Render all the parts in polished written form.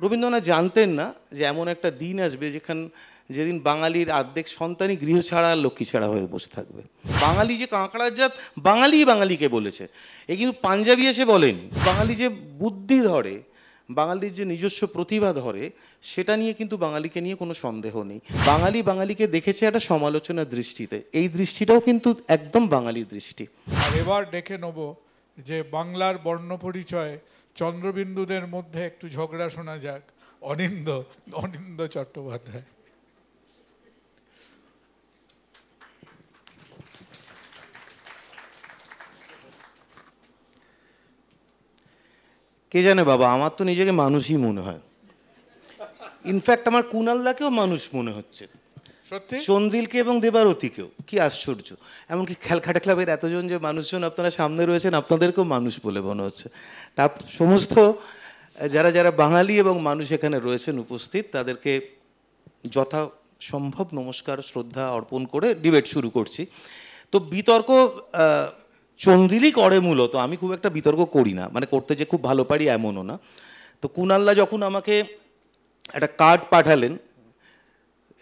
রবীন্দ্রনাথ জানতেন না যে এমন একটা দিন আসবে যেদিন বাঙালির অর্ধেক সন্তানই গৃহ ছাড়া আর লক্ষ্মী ছাড়া হয়ে বসে থাকবে। বাঙালি যে কাঁকড়ার জাত, বাঙালিকে বলেছে, এ কিন্তু পাঞ্জাবি এসে বলেনি। বাঙালি যে বুদ্ধি ধরে, বাঙালির যে নিজস্ব প্রতিভা ধরে, সেটা নিয়ে কিন্তু বাঙালিকে নিয়ে কোনো সন্দেহ নেই। বাঙালিকে দেখেছে একটা সমালোচনার দৃষ্টিতে, এই দৃষ্টিটাও কিন্তু একদম বাঙালির দৃষ্টি। আর এবার ডেকে নেব যে বাংলার বর্ণপরিচয় চন্দ্রবিন্দুদের মধ্যে একটু ঝগড়া শোনা যাক, অনিন্দ চট্টোপাধ্যায়। কে জানে বাবা, আমার তো নিজেকে মানুষই মনে হয়। ইনফ্যাক্ট আমার কুণালদাকেও মানুষ মনে হচ্ছে, সত্যি, চন্দ্রিলকে এবং দেবারতীকেও। কি আশ্চর্য! এমনকি ক্যালকাটা ক্লাবের এতজন যে মানুষজন আপনারা সামনে রয়েছেন, আপনাদেরকেও মানুষ বলে মনে হচ্ছে। তার সমস্ত যারা বাঙালি এবং মানুষ এখানে রয়েছেন উপস্থিত, তাদেরকে যথাসম্ভব নমস্কার শ্রদ্ধা অর্পণ করে ডিবেট শুরু করছি। তো বিতর্ক চন্দ্রিলই করে মূলত, আমি খুব একটা বিতর্ক করি না, মানে করতে যে খুব ভালো পারি এমনও না। তো কুণালদা যখন আমাকে একটা কার্ড পাঠালেন,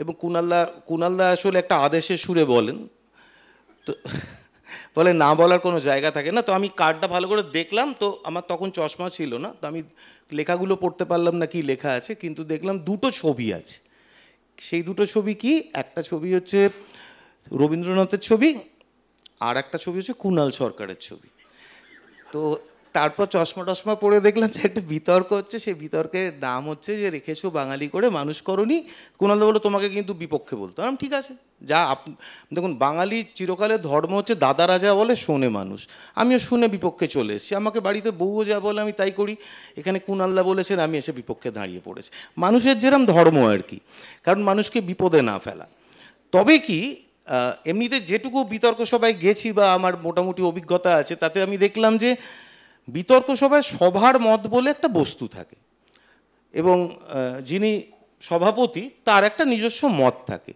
এবং কুণালদা আসলে একটা আদেশের সুরে বলেন, তো বলে না বলার কোনো জায়গা থাকে না। তো আমি কার্ডটা ভালো করে দেখলাম, তো আমার তখন চশমা ছিল না, তো আমি লেখাগুলো পড়তে পারলাম না কি লেখা আছে, কিন্তু দেখলাম দুটো ছবি আছে। সেই দুটো ছবি কি, একটা ছবি হচ্ছে রবীন্দ্রনাথের ছবি, আর একটা ছবি হচ্ছে কুণাল সরকারের ছবি। তো তারপর চশমা টশমা পরে দেখলাম যে একটা বিতর্ক হচ্ছে। সেই বিতর্কের নাম হচ্ছে যে রেখেছো বাঙালি করে মানুষ করনি। কুণালদা বললো তোমাকে কিন্তু বিপক্ষে বলতো। আমি ঠিক আছে, যা দেখুন, বাঙালি চিরকালের ধর্ম হচ্ছে দাদা রাজা বলে শোনে মানুষ। আমিও শুনে বিপক্ষে চলে এসেছি। আমাকে বাড়িতে বউও যা বলে আমি তাই করি। এখানে কুণালদা বলেছেন, আমি এসে বিপক্ষে দাঁড়িয়ে পড়েছি। মানুষের যেরম ধর্ম আর কি, কারণ মানুষকে বিপদে না ফেলা। তবে কি এমনিতে যেটুকু বিতর্ক সভায় গেছি বা আমার মোটামুটি অভিজ্ঞতা আছে, তাতে আমি দেখলাম যে বিতর্ক সভায় সভার মত বলে একটা বস্তু থাকে, এবং যিনি সভাপতি তার একটা নিজস্ব মত থাকে।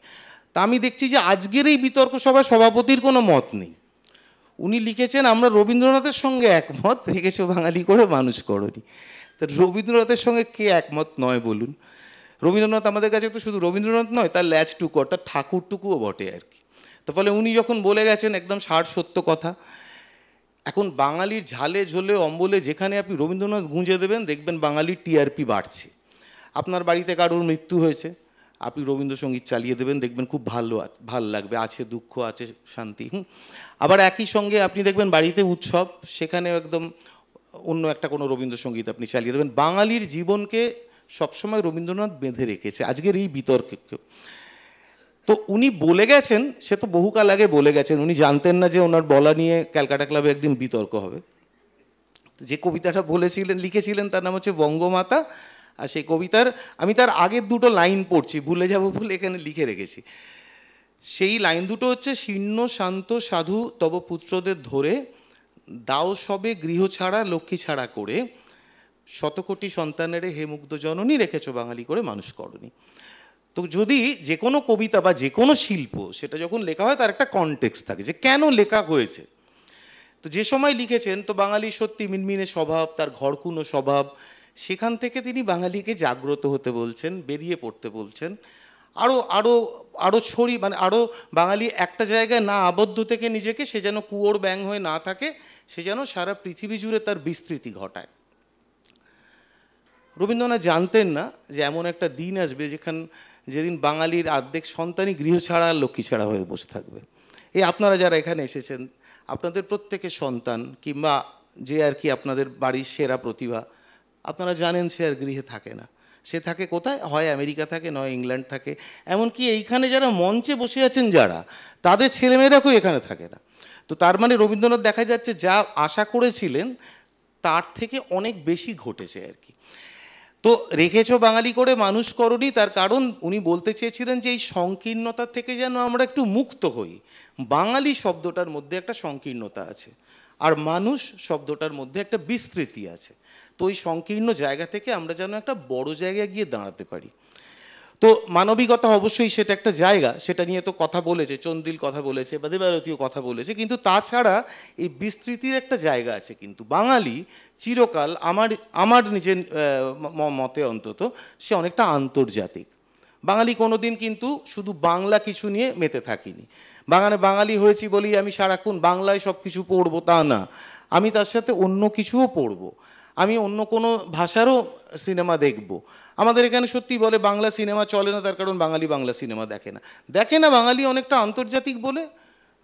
তা আমি দেখছি যে আজকের এই বিতর্ক সভায় সভাপতির কোনো মত নেই। উনি লিখেছেন, আমরা রবীন্দ্রনাথের সঙ্গে একমত, রেখেছো বাঙালি করে মানুষ করনি। তা রবীন্দ্রনাথের সঙ্গে কে একমত নয় বলুন? রবীন্দ্রনাথ আমাদের কাছে তো শুধু রবীন্দ্রনাথ নয়, তার ল্যাজটুকু অর্থাৎ ঠাকুরটুকুও বটে আর কি। তো ফলে উনি যখন বলে গেছেন একদম সার সত্য কথা। এখন বাঙালির ঝালে ঝোলে অম্বলে যেখানে আপনি রবীন্দ্রনাথ গুঁজে দেবেন, দেখবেন বাঙালির টিআরপি বাড়ছে। আপনার বাড়িতে কারোর মৃত্যু হয়েছে, আপনি রবীন্দ্রসঙ্গীত চালিয়ে দেবেন, দেখবেন খুব ভালো লাগবে, আছে দুঃখ আছে শান্তি। আবার একই সঙ্গে আপনি দেখবেন বাড়িতে উৎসব, সেখানেও একদম অন্য একটা কোনো রবীন্দ্রসঙ্গীত আপনি চালিয়ে দেবেন। বাঙালির জীবনকে সবসময় রবীন্দ্রনাথ বেঁধে রেখেছে আজকের এই বিতর্ককেও। তো উনি বলে গেছেন, সে তো বহুকাল আগে বলে গেছেন, উনি জানতেন না যে ওনার বলা নিয়ে ক্যালকাটা ক্লাবে একদিন বিতর্ক হবে। যে কবিতাটা লিখেছিলেন তার নাম হচ্ছে বঙ্গমাতা। আর সেই কবিতার আমি তার আগের দুটো লাইন পড়ছি, ভুলে যাব বলে এখানে লিখে রেখেছি। সেই লাইন দুটো হচ্ছে, শীর্ণ শান্ত সাধু তব পুত্রদের ধরে দাও সবে গৃহ ছাড়া লক্ষ্মী ছাড়া করে শতকোটি সন্তানের হে মুগ্ধ জননী রেখেছো বাঙালি করে মানুষ করনি। তো যদি যে কোনো কবিতা বা যে কোনো শিল্প, সেটা যখন লেখা হয় তার একটা কনটেক্সট থাকে যে কেন লেখা হয়েছে। তো যে সময় লিখেছেন, তো বাঙালি সত্যি মিনমিনে স্বভাব, তার ঘরকুনো স্বভাব, সেখান থেকে তিনি বাঙালিকে জাগ্রত হতে বলছেন, বেরিয়ে পড়তে বলছেন, আরও আরও আরও মানে আরও বাঙালি একটা জায়গায় না আবদ্ধ থেকে নিজেকে, সে যেন কুয়োর ব্যাঙ হয়ে না থাকে, সে যেন সারা পৃথিবী জুড়ে তার বিস্তৃতি ঘটায়। রবীন্দ্রনাথ জানতেন না যে এমন একটা দিন আসবে যেদিন বাঙালির অর্ধেক সন্তানই গৃহ ছাড়া আর লক্ষ্মী ছাড়া হয়ে বসে থাকবে। এই আপনারা যারা এখানে এসেছেন, আপনাদের প্রত্যেকের সন্তান কিংবা যে আর কি আপনাদের বাড়ির সেরা প্রতিভা, আপনারা জানেন সে আর গৃহে থাকে না। সে থাকে কোথায়? হয় আমেরিকা থাকে, নয় ইংল্যান্ড থাকে। এমনকি এইখানে যারা মঞ্চে বসে আছেন যারা, তাদের ছেলেমেয়েরাকেও এখানে থাকে না। তো তার মানে রবীন্দ্রনাথ দেখা যাচ্ছে যা আশা করেছিলেন তার থেকে অনেক বেশি ঘটেছে আর কি। তো রেখেছো বাঙালি করে মানুষ করনি, তার কারণ উনি বলতে চেয়েছিলেন যে এই সংকীর্ণতা থেকে যেন আমরা একটু মুক্ত হই। বাঙালি শব্দটার মধ্যে একটা সংকীর্ণতা আছে, আর মানুষ শব্দটার মধ্যে একটা বিস্তৃতি আছে। তো ওই সংকীর্ণ জায়গা থেকে আমরা যেন একটা বড় জায়গায় গিয়ে দাঁড়াতে পারি। তো মানবিকতা অবশ্যই সেটা একটা জায়গা, সেটা নিয়ে তো কথা বলেছে, চন্দ্রিল কথা বলেছে বা দেবারতীও কথা বলেছে, কিন্তু তাছাড়া এই বিস্তৃতির একটা জায়গা আছে। কিন্তু বাঙালি চিরকাল আমার আমার নিজের মতে অন্তত সে অনেকটা আন্তর্জাতিক। বাঙালি কোনোদিন কিন্তু শুধু বাংলা কিছু নিয়ে মেতে থাকিনি। বাঙালি হয়েছি বলেই আমি সারাক্ষণ বাংলায় সব কিছু পড়বো তা না, আমি তার সাথে অন্য কিছুও পড়বো, আমি অন্য কোনো ভাষারও সিনেমা দেখব। আমাদের এখানে সত্যি বলে বাংলা সিনেমা চলে না, তার কারণ বাঙালি বাংলা সিনেমা দেখে না বাঙালি অনেকটা আন্তর্জাতিক বলে।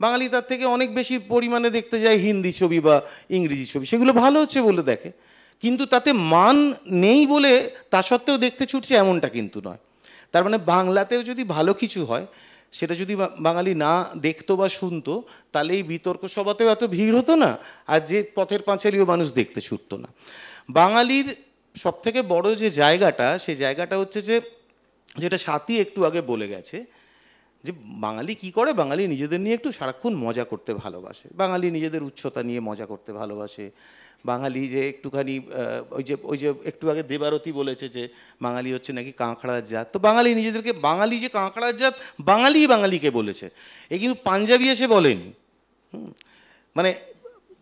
বাঙালি তার থেকে অনেক বেশি পরিমাণে দেখতে যায় হিন্দি ছবি বা ইংরেজি ছবি, সেগুলো ভালো হচ্ছে বলে দেখে, কিন্তু তাতে মান নেই বলে তা সত্ত্বেও দেখতে ছুটছে এমনটা কিন্তু নয়। তার মানে বাংলাতেও যদি ভালো কিছু হয়, সেটা যদি বাঙালি না দেখতো বা শুনতো, তাহলে এই বিতর্ক সভাতেও এত ভিড় হতো না, আর যে পথের পাঁচালীও মানুষ দেখতে ছুটতো না। বাঙালির সব থেকে বড় যে জায়গাটা, সেই জায়গাটা হচ্ছে যে, যেটা সাথী একটু আগে বলে গেছে, যে বাঙালি কি করে, বাঙালি নিজেদের নিয়ে একটু সারাক্ষণ মজা করতে ভালোবাসে, বাঙালি নিজেদের উচ্চতা নিয়ে মজা করতে ভালোবাসে, বাঙালি যে একটুখানি ওই যে একটু আগে দেবারতী বলেছে যে বাঙালি হচ্ছে নাকি কাঁকড়ার জাত, তো বাঙালি নিজেদেরকে বাঙালি যে কাঁকড়ার জাত বাঙালিকে বলেছে, এ কিন্তু পাঞ্জাবি এসে বলেনি। মানে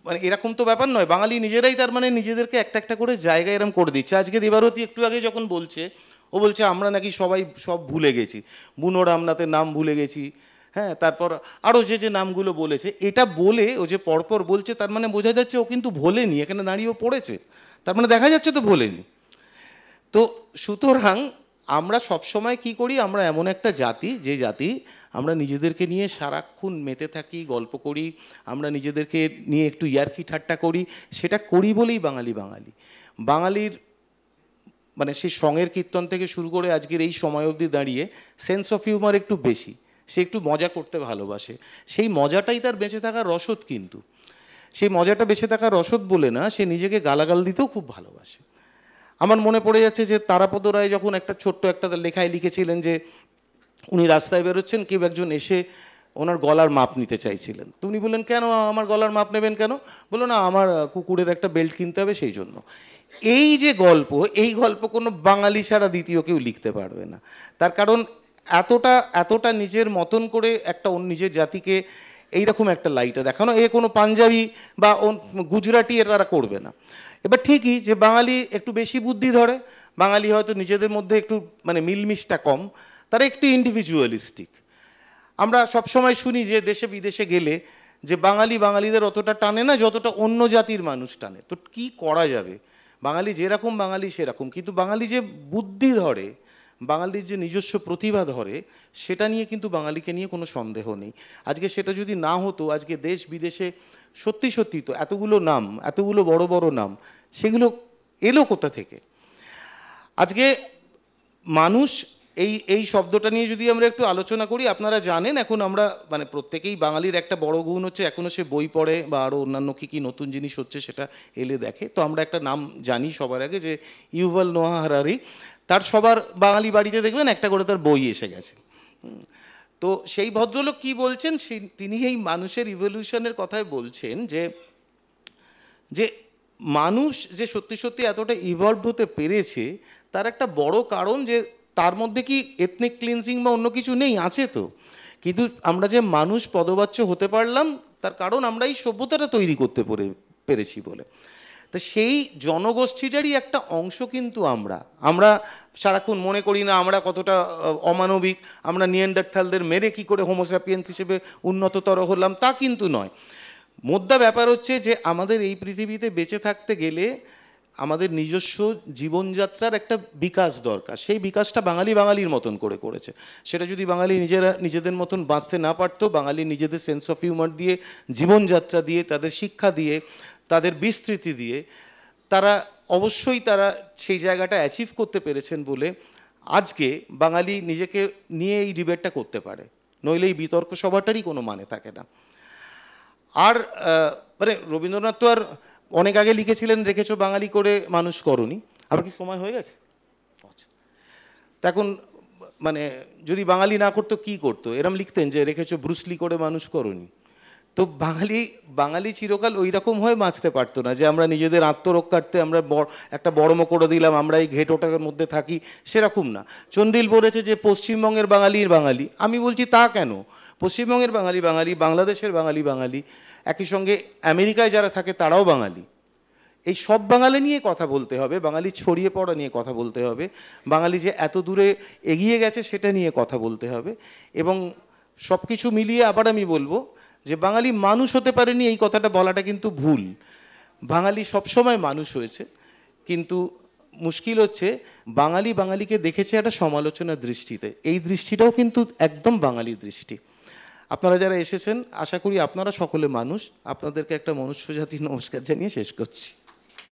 মানে এরকম তো ব্যাপার নয়, বাঙালি নিজেরাই তার মানে নিজেদেরকে একটা একটা করে জায়গায় এরকম করে দিচ্ছে। আজকে দেবারতী একটু আগে যখন বলছে, ও বলছে আমরা নাকি সবাই সব ভুলে গেছি, বুনো রামনাথের নাম ভুলে গেছি, হ্যাঁ, তারপর আরও যে নামগুলো বলেছে, এটা বলে ও যে পরপর বলছে, তার মানে বোঝা যাচ্ছে ও কিন্তু ভোলেনি, এখানে দাঁড়িয়েও পড়েছে, তার মানে দেখা যাচ্ছে তো ভোলেনি। তো সুতরাং আমরা সবসময় কি করি, আমরা এমন একটা জাতি, যে জাতি আমরা নিজেদেরকে নিয়ে সারাক্ষণ মেতে থাকি, গল্প করি, আমরা নিজেদেরকে নিয়ে একটু ইয়ার্কি ঠাট্টা করি, সেটা করি বলেই বাঙালির মানে সেই সঙের কীর্তন থেকে শুরু করে আজকের এই সময় অবধি দাঁড়িয়ে সেন্স অফ হিউমার একটু বেশি, সে একটু মজা করতে ভালোবাসে, সেই মজাটাই তার বেঁচে থাকার রসদ। কিন্তু সেই মজাটা বেঁচে থাকার রসদ বলে না, সে নিজেকে গালাগাল দিতেও খুব ভালোবাসে। আমার মনে পড়ে যাচ্ছে যে তারাপদ রায় যখন একটা ছোট্ট একটা লেখায় লিখেছিলেন যে উনি রাস্তায় বেরোচ্ছেন, কেউ একজন এসে ওনার গলার মাপ নিতে চাইছিলেন, তো উনি বললেন কেন আমার গলার মাপ নেবেন কেন? বললো না আমার কুকুরের একটা বেল্ট কিনতে হবে সেই জন্য। এই যে গল্প, এই গল্প কোনো বাঙালি ছাড়া দ্বিতীয় কেউ লিখতে পারবে না, তার কারণ এতটা নিজের মতন করে একটা নিজের জাতিকে এইরকম একটা লাইটে দেখানো, এ কোনো পাঞ্জাবি বা গুজরাটি এর তারা করবে না। এবার ঠিকই যে বাঙালি একটু বেশি বুদ্ধি ধরে, বাঙালি হয়তো নিজেদের মধ্যে একটু মানে মিলমিশটা কম, তারা একটু ইন্ডিভিজুয়ালিস্টিক। আমরা সবসময় শুনি যে দেশে বিদেশে গেলে যে বাঙালিদের অতটা টানে না যতটা অন্য জাতির মানুষ টানে। তো কি করা যাবে, বাঙালি যেরকম বাঙালি সেরকম, কিন্তু বাঙালি যে বুদ্ধি ধরে, বাঙালির যে নিজস্ব প্রতিভা ধরে, সেটা নিয়ে কিন্তু বাঙালিকে নিয়ে কোনো সন্দেহ নেই। আজকে সেটা যদি না হতো, আজকে দেশ বিদেশে সত্যি তো এতগুলো নাম, এতগুলো বড় বড় নাম, সেগুলো এলো কোথা থেকে? আজকে মানুষ এই শব্দটা নিয়ে যদি আমরা একটু আলোচনা করি, আপনারা জানেন এখন আমরা মানে প্রত্যেকেই, বাঙালির একটা বড় গুণ হচ্ছে এখনও সে বই পড়ে বা আরও অন্যান্য কী নতুন জিনিস হচ্ছে সেটা এলে দেখে। তো আমরা একটা নাম জানি সবার আগে, যে ইউভাল নোয়া হারারি, তার সবার বাঙালি বাড়িতে দেখবেন একটা করে তার বই এসে গেছে। তো সেই ভদ্রলোক কি বলছেন, তিনি এই মানুষের ইভলিউশনের কথায় বলছেন যে মানুষ যে সত্যি এতটা ইভলভড হতে পেরেছে, তার একটা বড় কারণ যে তার মধ্যে কি এথনিক ক্লিনজিং বা অন্য কিছু নেই, আছে তো, কিন্তু আমরা যে মানুষ পদবাচ্য হতে পারলাম তার কারণ আমরা এই সভ্যতাটা তৈরি করতে পেরেছি বলে। তো সেই জনগোষ্ঠীটারই একটা অংশ কিন্তু আমরা সারাক্ষণ মনে করি না আমরা কতটা অমানবিক, আমরা নিয়ান্ডারথালদের মেরে কি করে হোমোস্যাপিয়েন্স হিসেবে উন্নততর হলাম, তা কিন্তু নয়। মোদ্দা ব্যাপার হচ্ছে যে আমাদের এই পৃথিবীতে বেঁচে থাকতে গেলে আমাদের নিজস্ব জীবনযাত্রার একটা বিকাশ দরকার, সেই বিকাশটা বাঙালির মতন করেছে। সেটা যদি বাঙালি নিজেদের মতন বাঁচতে না পারতো, বাঙালি নিজেদের সেন্স অফ হিউমার দিয়ে, জীবনযাত্রা দিয়ে, তাদের শিক্ষা দিয়ে, তাদের বিস্তৃতি দিয়ে তারা অবশ্যই তারা সেই জায়গাটা অ্যাচিভ করতে পেরেছেন বলে আজকে বাঙালি নিজেকে নিয়ে এই ডিবেটটা করতে পারে, নইলে এই বিতর্ক সভাটারই কোনো মানে থাকে না। আর মানে রবীন্দ্রনাথ তো আর অনেক আগে লিখেছিলেন রেখেছো বাঙালি করে মানুষ করনি, আবার কি সময় হয়ে গেছে? আচ্ছা, তা এখন মানে যদি বাঙালি না করতো কি করতো, এরম লিখতেন যে রেখেছো ব্রুসলি করে মানুষ করনি, তো বাঙালি বাঙালি চিরকাল ওই রকম হয়ে বাঁচতে পারতো না যে আমরা নিজেদের আত্মরক্ষার্থে আমরা একটা বড়ম করে দিলাম, আমরা এই ঘেটোটার মধ্যে থাকি, সেরকম না। চন্দ্রিল বলেছে যে পশ্চিমবঙ্গের বাঙালির বাঙালি, আমি বলছি তা কেন? পশ্চিমবঙ্গের বাঙালি বাঙালি, বাংলাদেশের বাঙালি বাঙালি, একই সঙ্গে আমেরিকায় যারা থাকে তারাও বাঙালি। এই সব বাঙালি নিয়ে কথা বলতে হবে, বাঙালি ছড়িয়ে পড়া নিয়ে কথা বলতে হবে, বাঙালি যে এত দূরে এগিয়ে গেছে সেটা নিয়ে কথা বলতে হবে। এবং সব কিছু মিলিয়ে আবার আমি বলবো যে বাঙালি মানুষ হতে পারেনি এই কথাটা বলাটা কিন্তু ভুল। বাঙালি সবসময় মানুষ হয়েছে, কিন্তু মুশকিল হচ্ছে বাঙালি বাঙালিকে দেখেছে একটা সমালোচনার দৃষ্টিতে। এই দৃষ্টিটাও কিন্তু একদম বাঙালি দৃষ্টি। আপনারা যারা এসেছেন, আশা করি আপনারা সকলে মানুষ। আপনাদেরকে একটা মনুষ্য জাতির নমস্কার জানিয়ে শেষ করছি।